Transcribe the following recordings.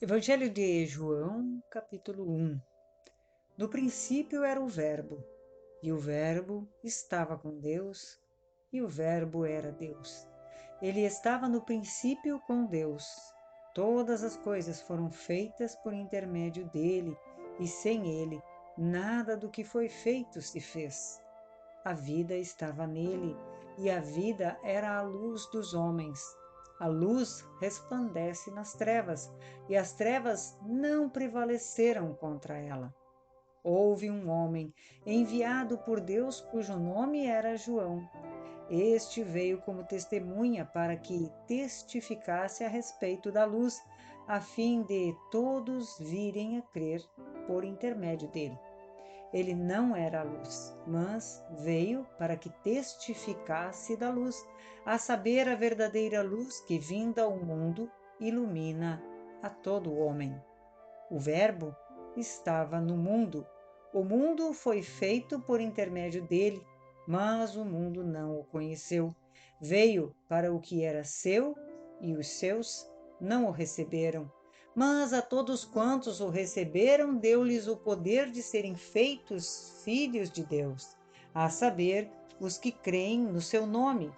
Evangelho de João, capítulo 1. No princípio era o Verbo, e o Verbo estava com Deus, e o Verbo era Deus. Ele estava no princípio com Deus. Todas as coisas foram feitas por intermédio dele, e sem ele, nada do que foi feito se fez. A vida estava nele, e a vida era a luz dos homens. A luz resplandece nas trevas, e as trevas não prevaleceram contra ela. Houve um homem enviado por Deus cujo nome era João. Este veio como testemunha para que testificasse a respeito da luz, a fim de todos virem a crer por intermédio dele. Ele não era a luz, mas veio para que testificasse da luz, a saber, a verdadeira luz que, vinda ao mundo, ilumina a todo homem. O Verbo estava no mundo. O mundo foi feito por intermédio dele, mas o mundo não o conheceu. Veio para o que era seu, e os seus não o receberam. Mas a todos quantos o receberam, deu-lhes o poder de serem feitos filhos de Deus, a saber, os que creem no seu nome,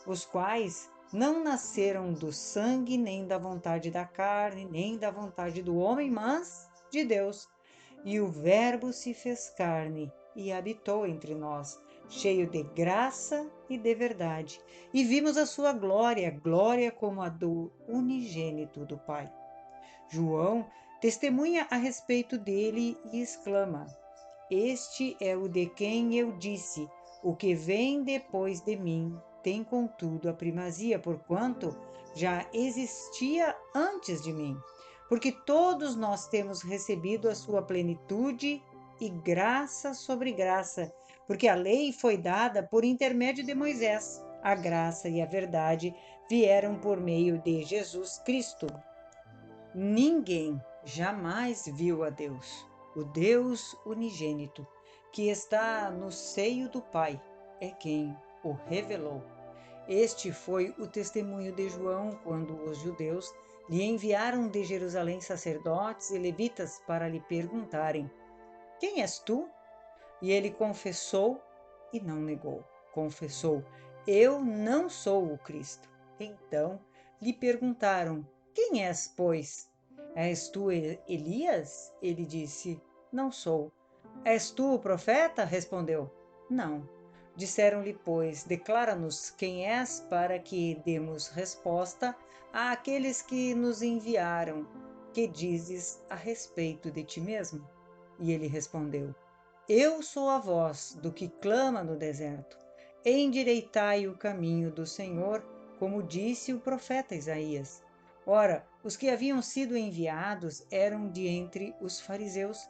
os quais não nasceram do sangue, nem da vontade da carne, nem da vontade do homem, mas de Deus. E o Verbo se fez carne e habitou entre nós, cheio de graça e de verdade. E vimos a sua glória, glória como a do unigênito do Pai. João testemunha a respeito dele e exclama: Este é o de quem eu disse: o que vem depois de mim tem contudo a primazia, porquanto já existia antes de mim. Porque todos nós temos recebido a sua plenitude e graça sobre graça, porque a lei foi dada por intermédio de Moisés. A graça e a verdade vieram por meio de Jesus Cristo. Ninguém jamais viu a Deus. O Deus unigênito, que está no seio do Pai, é quem o revelou. Este foi o testemunho de João quando os judeus lhe enviaram de Jerusalém sacerdotes e levitas para lhe perguntarem: Quem és tu? E ele confessou e não negou. Confessou: Eu não sou o Cristo. Então lhe perguntaram: Quem és, pois? És tu Elias? Ele disse: Não sou. És tu o profeta? Respondeu: Não. Disseram-lhe, pois: Declara-nos quem és, para que demos resposta àqueles que nos enviaram. Que dizes a respeito de ti mesmo? E ele respondeu: Eu sou a voz do que clama no deserto. Endireitai o caminho do Senhor, como disse o profeta Isaías. Ora, os que haviam sido enviados eram de entre os fariseus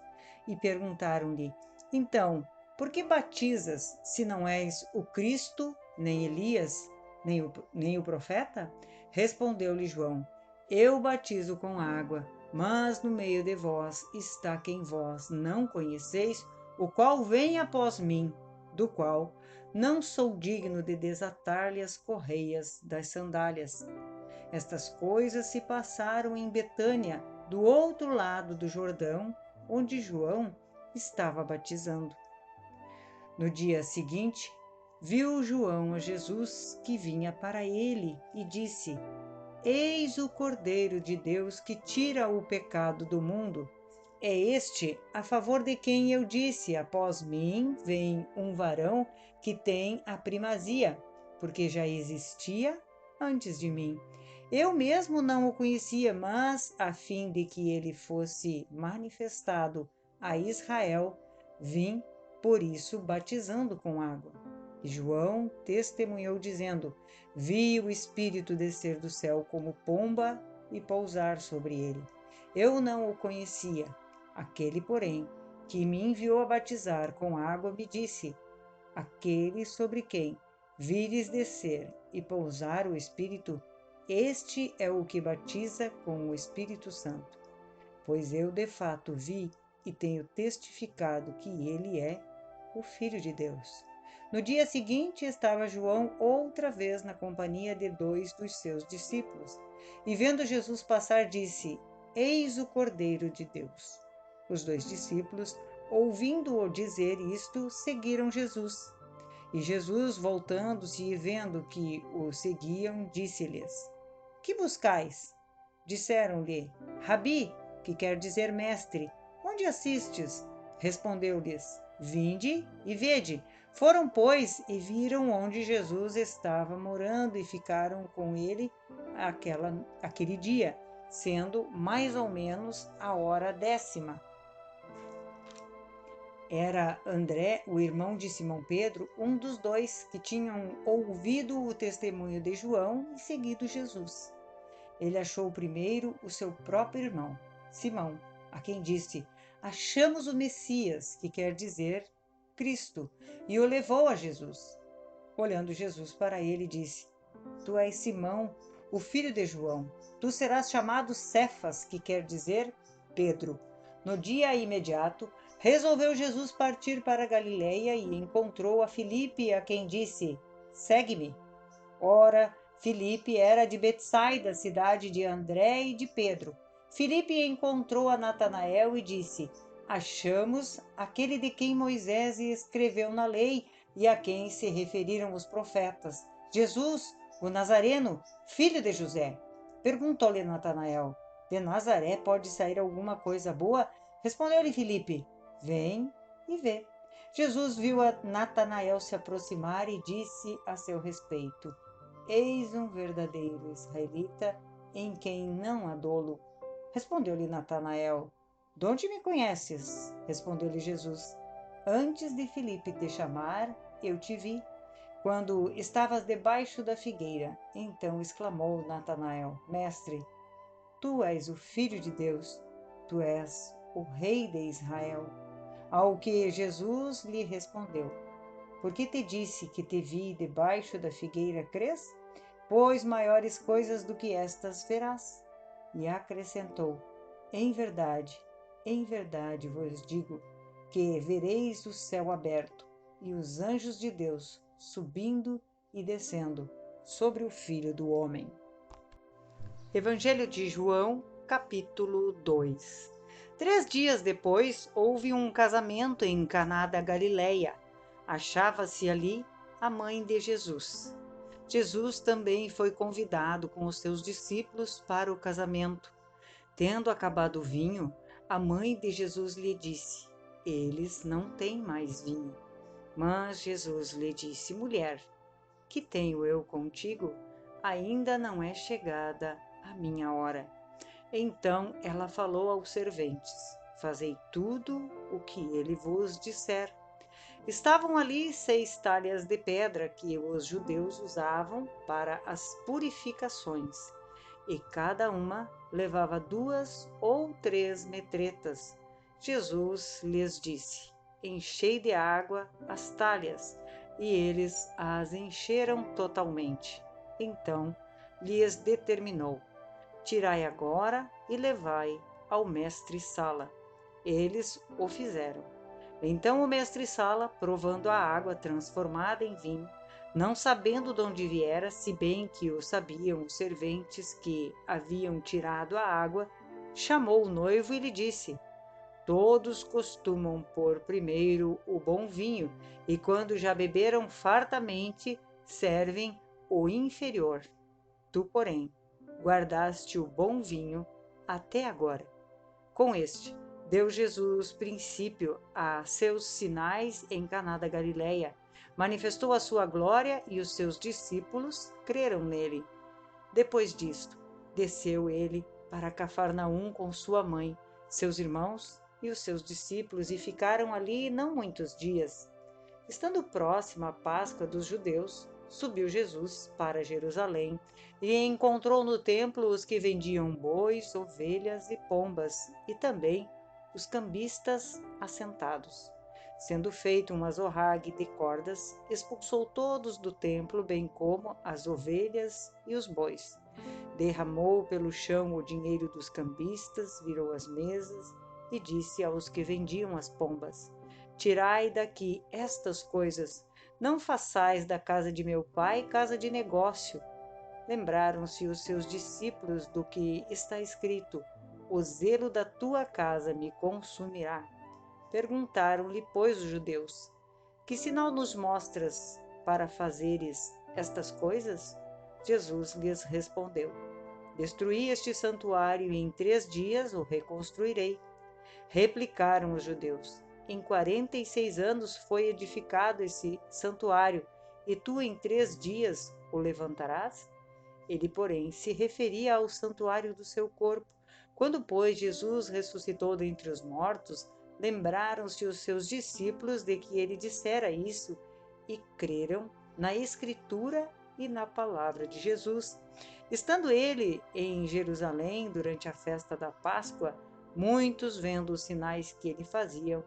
e perguntaram-lhe: Então, por que batizas, se não és o Cristo, nem Elias, nem o profeta? Respondeu-lhe João: Eu batizo com água, mas no meio de vós está quem vós não conheceis, o qual vem após mim, do qual não sou digno de desatar-lhe as correias das sandálias. Estas coisas se passaram em Betânia, do outro lado do Jordão, onde João estava batizando. No dia seguinte, viu João a Jesus que vinha para ele e disse: Eis o Cordeiro de Deus que tira o pecado do mundo. É este a favor de quem eu disse: Após mim vem um varão que tem a primazia, porque já existia antes de mim. Eu mesmo não o conhecia, mas a fim de que ele fosse manifestado a Israel, vim por isso batizando com água. E João testemunhou dizendo: Vi o Espírito descer do céu como pomba e pousar sobre ele. Eu não o conhecia. Aquele, porém, que me enviou a batizar com água me disse: Aquele sobre quem vires descer e pousar o Espírito, este é o que batiza com o Espírito Santo. Pois eu de fato vi e tenho testificado que ele é o Filho de Deus. No dia seguinte estava João outra vez na companhia de 2 dos seus discípulos. E vendo Jesus passar, disse: eis o Cordeiro de Deus. Os 2 discípulos, ouvindo-o dizer isto, seguiram Jesus. E Jesus, voltando-se e vendo que o seguiam, disse-lhes: Que buscais? Disseram-lhe: Rabi, que quer dizer mestre, onde assistes? Respondeu-lhes: Vinde e vede. Foram, pois, e viram onde Jesus estava morando e ficaram com ele aquele dia, sendo mais ou menos a hora 10ª. Era André, o irmão de Simão Pedro, um dos 2 que tinham ouvido o testemunho de João e seguido Jesus. Ele achou primeiro o seu próprio irmão, Simão, a quem disse: Achamos o Messias, que quer dizer Cristo, e o levou a Jesus. Olhando Jesus para ele, disse: Tu és Simão, o filho de João. Tu serás chamado Cefas, que quer dizer Pedro. No dia imediato, resolveu Jesus partir para a Galileia e encontrou a Filipe, a quem disse: Segue-me. Ora, Filipe era de Betsaida, cidade de André e de Pedro. Filipe encontrou a Natanael e disse: Achamos aquele de quem Moisés escreveu na lei e a quem se referiram os profetas, Jesus, o Nazareno, filho de José. Perguntou-lhe Natanael: De Nazaré pode sair alguma coisa boa? Respondeu-lhe Filipe: Vem e vê. Jesus viu a Natanael se aproximar e disse a seu respeito: Eis um verdadeiro israelita, em quem não há dolo. Respondeu-lhe Natanael: De onde me conheces? Respondeu-lhe Jesus: Antes de Filipe te chamar, eu te vi, quando estavas debaixo da figueira. Então exclamou Natanael: Mestre, tu és o Filho de Deus, tu és o Rei de Israel. Ao que Jesus lhe respondeu: Por que te disse que te vi debaixo da figueira, crês? Pois maiores coisas do que estas verás. E acrescentou: em verdade vos digo, que vereis o céu aberto e os anjos de Deus subindo e descendo sobre o Filho do Homem. Evangelho de João, capítulo 2. 3 dias depois, houve um casamento em Caná da Galileia. Achava-se ali a mãe de Jesus. Jesus também foi convidado com os seus discípulos para o casamento. Tendo acabado o vinho, a mãe de Jesus lhe disse: Eles não têm mais vinho. Mas Jesus lhe disse: Mulher, que tenho eu contigo? Ainda não é chegada a minha hora. Então ela falou aos serventes: Fazei tudo o que ele vos disser. Estavam ali 6 talhas de pedra que os judeus usavam para as purificações, e cada uma levava 2 ou 3 metretas. Jesus lhes disse: Enchei de água as talhas, e eles as encheram totalmente. Então lhes determinou: Tirai agora e levai ao mestre-sala. Eles o fizeram. Então o mestre-sala, provando a água transformada em vinho, não sabendo de onde viera, se bem que o sabiam os serventes que haviam tirado a água, chamou o noivo e lhe disse: Todos costumam pôr primeiro o bom vinho, e quando já beberam fartamente, servem o inferior. Tu, porém, guardaste o bom vinho até agora. Com este, deu Jesus princípio a seus sinais em Caná da Galileia, manifestou a sua glória e os seus discípulos creram nele. Depois disto, desceu ele para Cafarnaum com sua mãe, seus irmãos e os seus discípulos, e ficaram ali não muitos dias. Estando próxima a Páscoa dos judeus, subiu Jesus para Jerusalém e encontrou no templo os que vendiam bois, ovelhas e pombas, e também os cambistas assentados. Sendo feito um azorrague de cordas, expulsou todos do templo, bem como as ovelhas e os bois. Derramou pelo chão o dinheiro dos cambistas, virou as mesas e disse aos que vendiam as pombas: Tirai daqui estas coisas, não façais da casa de meu pai casa de negócio. Lembraram-se os seus discípulos do que está escrito: o zelo da tua casa me consumirá. Perguntaram-lhe, pois, os judeus: que sinal nos mostras para fazeres estas coisas? Jesus lhes respondeu: destruí este santuário e em 3 dias o reconstruirei. Replicaram os judeus: em 46 anos foi edificado esse santuário, e tu em 3 dias o levantarás? Ele, porém, se referia ao santuário do seu corpo. Quando, pois, Jesus ressuscitou dentre os mortos, lembraram-se os seus discípulos de que ele dissera isso e creram na Escritura e na palavra de Jesus. Estando ele em Jerusalém durante a festa da Páscoa, muitos, vendo os sinais que ele fazia,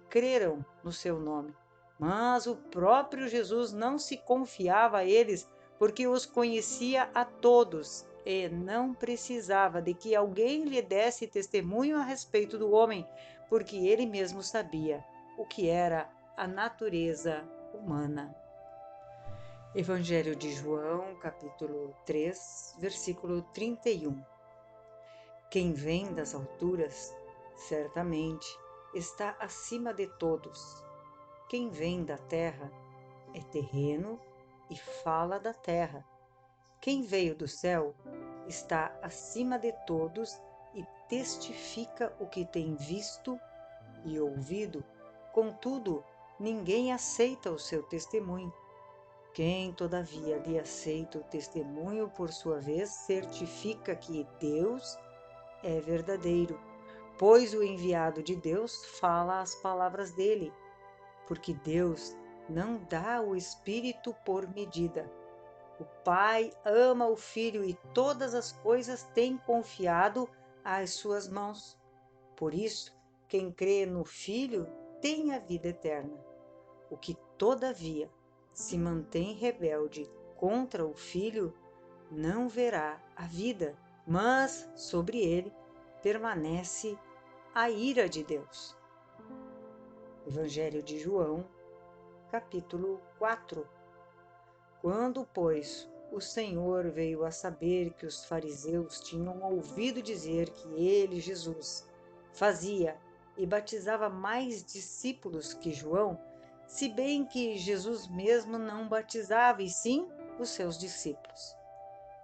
creram no seu nome. Mas o próprio Jesus não se confiava a eles, porque os conhecia a todos e não precisava de que alguém lhe desse testemunho a respeito do homem, porque ele mesmo sabia o que era a natureza humana. Evangelho de João, capítulo 3, versículo 31. Quem vem das alturas, certamente, está acima de todos. Quem vem da terra é terreno e fala da terra. Quem veio do céu está acima de todos e testifica o que tem visto e ouvido. Contudo, ninguém aceita o seu testemunho. Quem, todavia, lhe aceita o testemunho, por sua vez, certifica que Deus é verdadeiro, pois o enviado de Deus fala as palavras dele, porque Deus não dá o Espírito por medida. O Pai ama o Filho e todas as coisas tem confiado às suas mãos. Por isso, quem crê no Filho tem a vida eterna. O que, todavia, se mantém rebelde contra o Filho, não verá a vida, mas sobre ele permanece a ira de Deus. Evangelho de João, capítulo 4. Quando, pois, o Senhor veio a saber que os fariseus tinham ouvido dizer que ele, Jesus, fazia e batizava mais discípulos que João, se bem que Jesus mesmo não batizava, e sim os seus discípulos,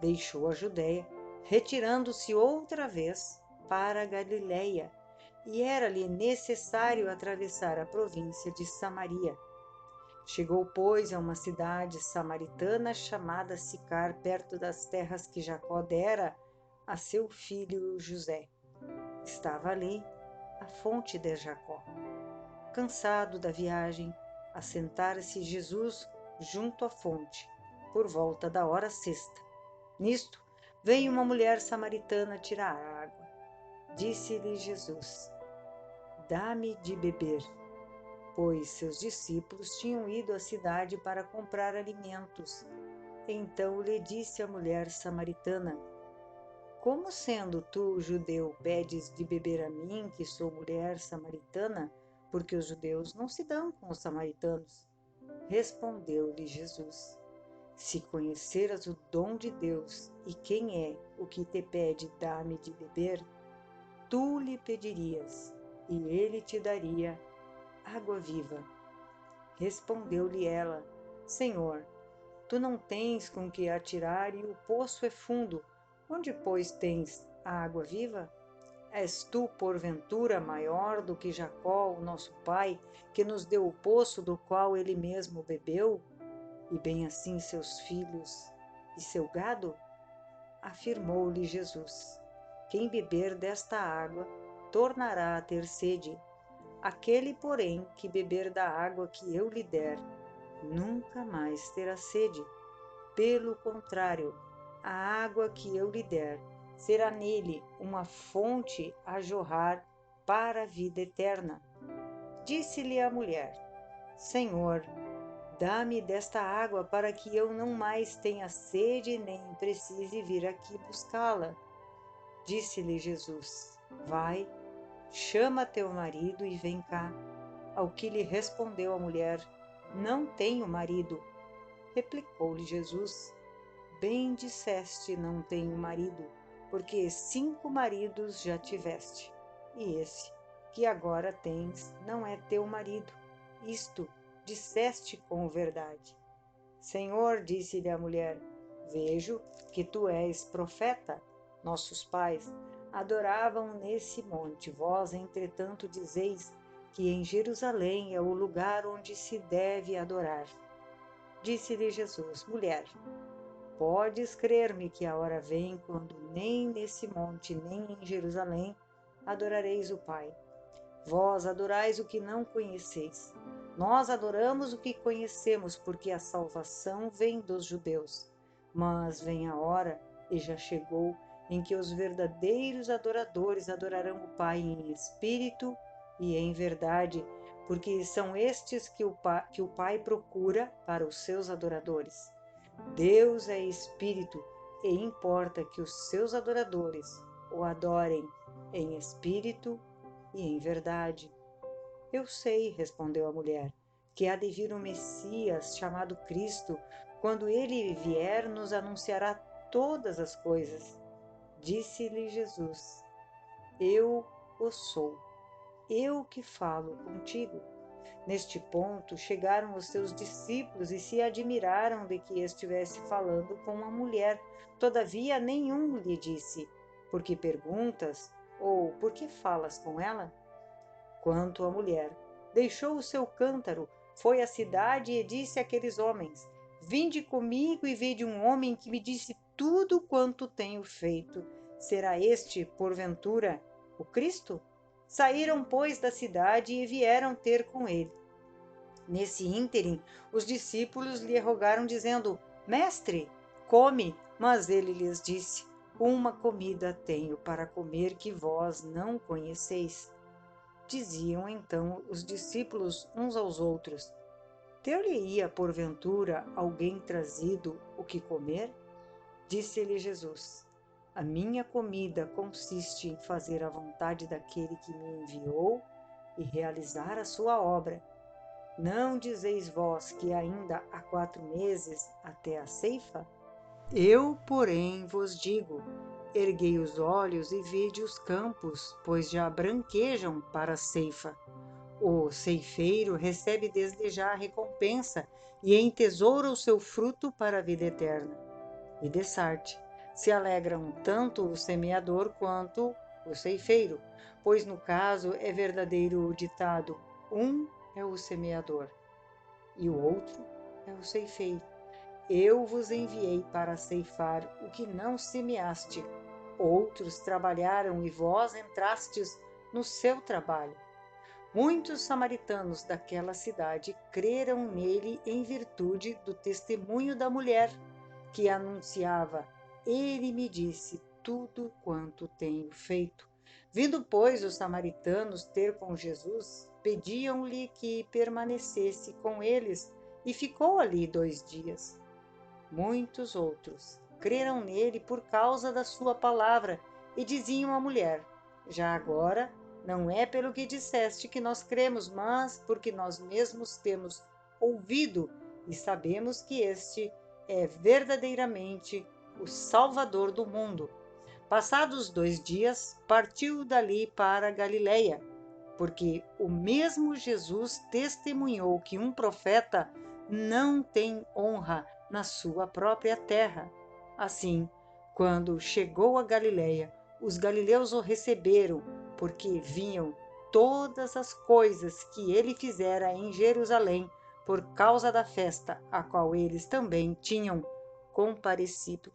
deixou a Judéia, retirando-se outra vez para a Galiléia, e era-lhe necessário atravessar a província de Samaria. Chegou, pois, a uma cidade samaritana chamada Sicar, perto das terras que Jacó dera a seu filho José. Estava ali a fonte de Jacó. Cansado da viagem, assentara-se Jesus junto à fonte, por volta da hora sexta. Nisto, veio uma mulher samaritana tirar água. Disse-lhe Jesus: dá-me de beber, pois seus discípulos tinham ido à cidade para comprar alimentos. Então lhe disse a mulher samaritana: como, sendo tu judeu, pedes de beber a mim, que sou mulher samaritana? Porque os judeus não se dão com os samaritanos. Respondeu-lhe Jesus: se conheceras o dom de Deus e quem é o que te pede dá-me de beber, tu lhe pedirias, e ele te daria água viva. Respondeu-lhe ela: Senhor, tu não tens com que atirar e o poço é fundo. Onde, pois, tens a água viva? És tu, porventura, maior do que Jacó, o nosso pai, que nos deu o poço do qual ele mesmo bebeu, e bem assim seus filhos e seu gado? Afirmou-lhe Jesus: quem beber desta água tornará a ter sede. Aquele, porém, que beber da água que eu lhe der, nunca mais terá sede. Pelo contrário, a água que eu lhe der será nele uma fonte a jorrar para a vida eterna. Disse-lhe a mulher: Senhor, dá-me desta água para que eu não mais tenha sede nem precise vir aqui buscá-la. Disse-lhe Jesus: vai, chama teu marido e vem cá. Ao que lhe respondeu a mulher: não tenho marido. Replicou-lhe Jesus: bem disseste, não tenho marido, porque 5 maridos já tiveste, e esse que agora tens não é teu marido. Isto disseste com verdade. Senhor, disse-lhe a mulher, vejo que tu és profeta. Nossos pais adoravam nesse monte, vós, entretanto, dizeis que em Jerusalém é o lugar onde se deve adorar. Disse-lhe Jesus, mulher, podes crer-me que a hora vem quando nem nesse monte, nem em Jerusalém adorareis o Pai. Vós adorais o que não conheceis. Nós adoramos o que conhecemos, porque a salvação vem dos judeus. Mas vem a hora, e já chegou, em que os verdadeiros adoradores adorarão o Pai em espírito e em verdade, porque são estes que o Pai procura para os seus adoradores. Deus é espírito e importa que os seus adoradores o adorem em espírito e em verdade. Eu sei, respondeu a mulher, que há de vir um Messias chamado Cristo. Quando ele vier, nos anunciará todas as coisas. Disse-lhe Jesus, eu o sou, eu que falo contigo. Neste ponto, chegaram os seus discípulos e se admiraram de que estivesse falando com uma mulher. Todavia, nenhum lhe disse, por que perguntas? Ou por que falas com ela? Quanto à mulher, deixou o seu cântaro, foi à cidade e disse àqueles homens, vinde comigo e vede um homem que me disse tudo quanto tenho feito. Será este, porventura, o Cristo? Saíram, pois, da cidade e vieram ter com ele. Nesse ínterim, os discípulos lhe rogaram, dizendo, Mestre, come. Mas ele lhes disse, uma comida tenho para comer que vós não conheceis. Diziam então os discípulos uns aos outros, ter-lhe-ia porventura alguém trazido o que comer? Disse-lhe Jesus, a minha comida consiste em fazer a vontade daquele que me enviou e realizar a sua obra. Não dizeis vós que ainda há 4 meses até a ceifa? Eu, porém, vos digo, erguei os olhos e vede os campos, pois já branquejam para a ceifa. O ceifeiro recebe desde já a recompensa e entesoura o seu fruto para a vida eterna. E de Sarte se alegram tanto o semeador quanto o ceifeiro, pois no caso é verdadeiro o ditado, um é o semeador e o outro é o ceifeiro. Eu vos enviei para ceifar o que não semeaste. Outros trabalharam e vós entrastes no seu trabalho. Muitos samaritanos daquela cidade creram nele em virtude do testemunho da mulher, que anunciava, ele me disse tudo quanto tenho feito. Vindo, pois, os samaritanos ter com Jesus, pediam-lhe que permanecesse com eles, e ficou ali 2 dias. Muitos outros creram nele por causa da sua palavra e diziam à mulher, já agora não é pelo que disseste que nós cremos, mas porque nós mesmos temos ouvido e sabemos que este é verdadeiramente o Salvador do mundo. Passados 2 dias, partiu dali para Galiléia, porque o mesmo Jesus testemunhou que um profeta não tem honra na sua própria terra. Assim, quando chegou a Galiléia, os galileus o receberam, porque viam todas as coisas que ele fizera em Jerusalém por causa da festa, a qual eles também tinham comparecido.